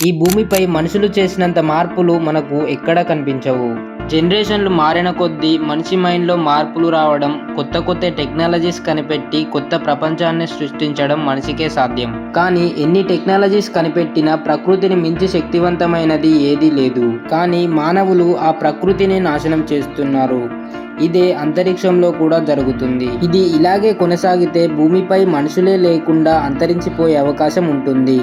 ఈ భూమిపై మనుషులు చేసినంత మార్పులు మనకు ఎక్కడా కనిపించవు. జనరేషన్లు మారిన కొద్దీ మనిషి మైండ్లో మార్పులు రావడం, కొత్త కొత్త టెక్నాలజీస్ కనిపెట్టి కొత్త ప్రపంచాన్ని సృష్టించడం మనిషికే సాధ్యం. కానీ ఎన్ని టెక్నాలజీస్ కనిపెట్టినా ప్రకృతిని మించి శక్తివంతమైనది ఏదీ లేదు. కానీ మానవులు ఆ ప్రకృతిని నాశనం చేస్తున్నారు. ఇదే అంతరిక్షంలో కూడా జరుగుతుంది. ఇది ఇలాగే కొనసాగితే భూమిపై మనుషులే లేకుండా అంతరించిపోయే అవకాశం ఉంటుంది.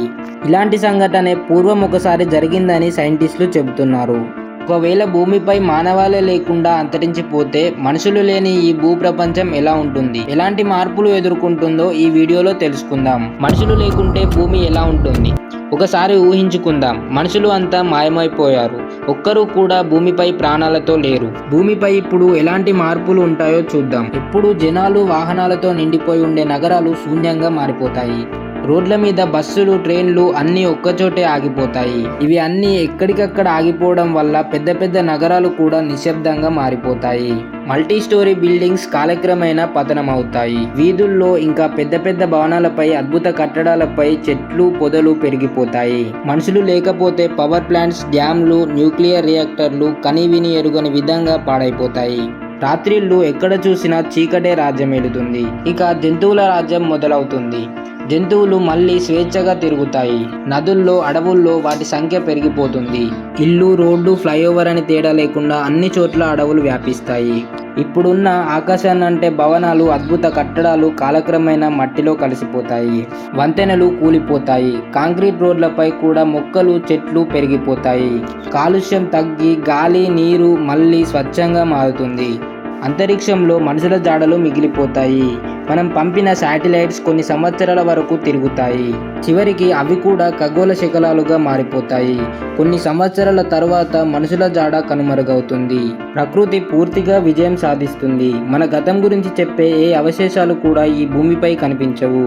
ఇలాంటి సంఘటనే పూర్వం ఒకసారి జరిగిందని సైంటిస్టులు చెబుతున్నారు. ఒకవేళ భూమిపై మానవాళే లేకుండా అంతరించిపోతే మనుషులు లేని ఈ భూప్రపంచం ఎలా ఉంటుంది, ఎలాంటి మార్పులు ఎదుర్కొంటుందో ఈ వీడియోలో తెలుసుకుందాం. మనుషులు లేకుంటే భూమి ఎలా ఉంటుంది? ఒకసారి ఊహించుకుందాం. మనుషులు అంతా మాయమైపోయారు. ఒక్కరూ కూడా భూమిపై ప్రాణాలతో లేరు. భూమిపై ఇప్పుడు ఎలాంటి మార్పులు ఉంటాయో చూద్దాం. ఎప్పుడు జనాలు వాహనాలతో నిండిపోయి ఉండే నగరాలు శూన్యంగా మారిపోతాయి. రోడ్ల మీద బస్సులు, ట్రైన్లు అన్నీ ఒక్కచోటే ఆగిపోతాయి. ఇవి అన్నీ ఎక్కడికక్కడ ఆగిపోవడం వల్ల పెద్ద పెద్ద నగరాలు కూడా నిశ్శబ్దంగా మారిపోతాయి. మల్టీ స్టోరీ బిల్డింగ్స్ కాలక్రమేణా పతనమవుతాయి. వీధుల్లో ఇంకా పెద్ద పెద్ద భవనాలపై, అద్భుత కట్టడాలపై చెట్లు, పొదలు పెరిగిపోతాయి. మనుషులు లేకపోతే పవర్ ప్లాంట్స్, డ్యామ్లు, న్యూక్లియర్ రియాక్టర్లు కనివిని ఎరుగని విధంగా పాడైపోతాయి. రాత్రిళ్ళు ఎక్కడ చూసినా చీకటే రాజ్యమేలుతుంది. ఇక జంతువుల రాజ్యం మొదలవుతుంది. జంతువులు మళ్ళీ స్వేచ్ఛగా తిరుగుతాయి. నదుల్లో, అడవుల్లో వాటి సంఖ్య పెరిగిపోతుంది. ఇల్లు, రోడ్డు, ఫ్లైఓవర్ అని తేడా లేకుండా అన్ని చోట్ల అడవులు వ్యాపిస్తాయి. ఇప్పుడున్న ఆకాశాన్ని అంటే భవనాలు, అద్భుత కట్టడాలు కాలక్రమేణా మట్టిలో కలిసిపోతాయి. వంతెనలు కూలిపోతాయి. కాంక్రీట్ రోడ్లపై కూడా మొక్కలు, చెట్లు పెరిగిపోతాయి. కాలుష్యం తగ్గి గాలి, నీరు మళ్ళీ స్వచ్ఛంగా మారుతుంది. అంతరిక్షంలో మనుషుల జాడలు మిగిలిపోతాయి. మనం పంపిన శాటిలైట్స్ కొన్ని సంవత్సరాల వరకు తిరుగుతాయి. చివరికి అవి కూడా ఖగోళ శకలాలుగా మారిపోతాయి. కొన్ని సంవత్సరాల తర్వాత మనుషుల జాడ కనుమరుగవుతుంది. ప్రకృతి పూర్తిగా విజయం సాధిస్తుంది. మన గతం గురించి చెప్పే ఏ అవశేషాలు కూడా ఈ భూమిపై కనిపించవు.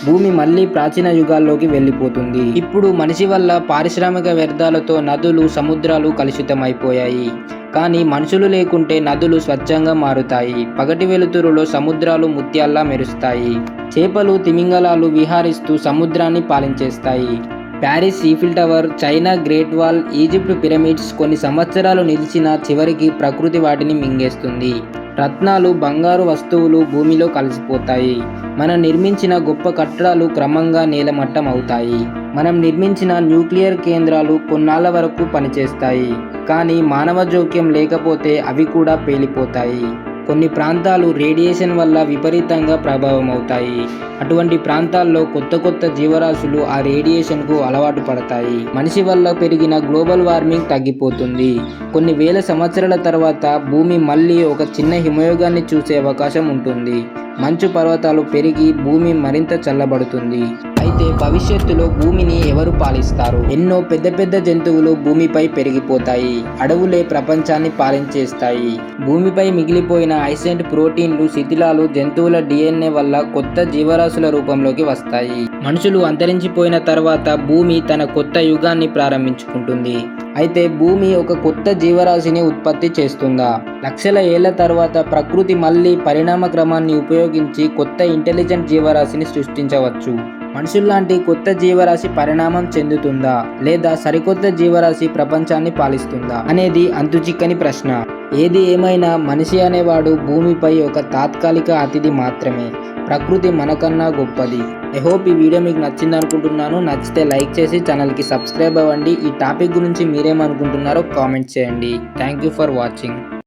భూమి మళ్ళీ ప్రాచీన యుగాల్లోకి వెళ్ళిపోతుంది. ఇప్పుడు మనిషి వల్ల పారిశ్రామిక వ్యర్థాలతో నదులు, సముద్రాలు కలుషితమైపోయాయి. కానీ మనుషులు లేకుంటే నదులు స్వచ్ఛంగా మారుతాయి. పగటి వెలుతురులో సముద్రాలు ముత్యాల్లా మెరుస్తాయి. చేపలు, తిమింగలాలు విహరిస్తూ సముద్రాన్ని పాలించేస్తాయి. Paris Eiffel tower, China great wall, Egypt pyramids కొన్ని సంవత్సరాలు నిలిచినా చివరికి ప్రకృతి వాటిని మింగేస్తుంది. రత్నాలు, బంగారు వస్తువులు భూమిలో కలిసిపోతాయి. మనం నిర్మించిన గొప్ప కట్టడాలు క్రమంగా నేలమట్టం అవుతాయి. మనం నిర్మించిన న్యూక్లియర్ కేంద్రాలు కొన్నాళ్ళ వరకు పనిచేస్తాయి. కానీ మానవ జోక్యం లేకపోతే అవి కూడా పేలిపోతాయి. కొన్ని ప్రాంతాలు రేడియేషన్ వల్ల విపరీతంగా ప్రభావం అవుతాయి. అటువంటి ప్రాంతాల్లో కొత్త కొత్త జీవరాశులు ఆ రేడియేషన్కు అలవాటు పడతాయి. మనిషి వల్ల పెరిగిన గ్లోబల్ వార్మింగ్ తగ్గిపోతుంది. కొన్ని వేల సంవత్సరాల తర్వాత భూమి మళ్ళీ ఒక చిన్న హిమయుగాన్ని చూసే అవకాశం ఉంటుంది. మంచు పర్వతాలు పెరిగి భూమి మరింత చల్లబడుతుంది. అయితే భవిష్యత్తులో భూమిని ఎవరు పాలిస్తారు? ఎన్నో పెద్ద పెద్ద జంతువులు భూమిపై పెరిగిపోతాయి. అడవులే ప్రపంచాన్ని పాలించేస్తాయి. భూమిపై మిగిలిపోయిన ఐసెంట్, ప్రోటీన్లు, శిథిలాలు జంతువుల DNA వల్ల కొత్త జీవరాశుల రూపంలోకి వస్తాయి. మనుషులు అంతరించిపోయిన తర్వాత భూమి తన కొత్త యుగాన్ని ప్రారంభించుకుంటుంది. అయితే భూమి ఒక కొత్త జీవరాశిని ఉత్పత్తి చేస్తుందా? లక్షల ఏళ్ల తర్వాత ప్రకృతి మళ్ళీ పరిణామ క్రమాన్ని ఉపయోగించి కొత్త ఇంటెలిజెంట్ జీవరాశిని సృష్టించవచ్చు. మనుషుల్లాంటి కొత్త జీవరాశి పరిణామం చెందుతుందా, లేదా సరికొత్త జీవరాశి ప్రపంచాన్ని పాలిస్తుందా అనేది అంతుచిక్కని ప్రశ్న. ఏది ఏమైనా మనిషి అనేవాడు భూమిపై ఒక తాత్కాలిక అతిథి మాత్రమే. ప్రకృతి మనకన్నా గొప్పది. ఐ హోప్ ఈ వీడియో మీకు నచ్చింది అనుకుంటున్నాను. నచ్చితే లైక్ చేసి ఛానల్కి సబ్స్క్రైబ్ అవ్వండి. ఈ టాపిక్ గురించి మీరేమనుకుంటున్నారో కామెంట్ చేయండి. Thank you for watching.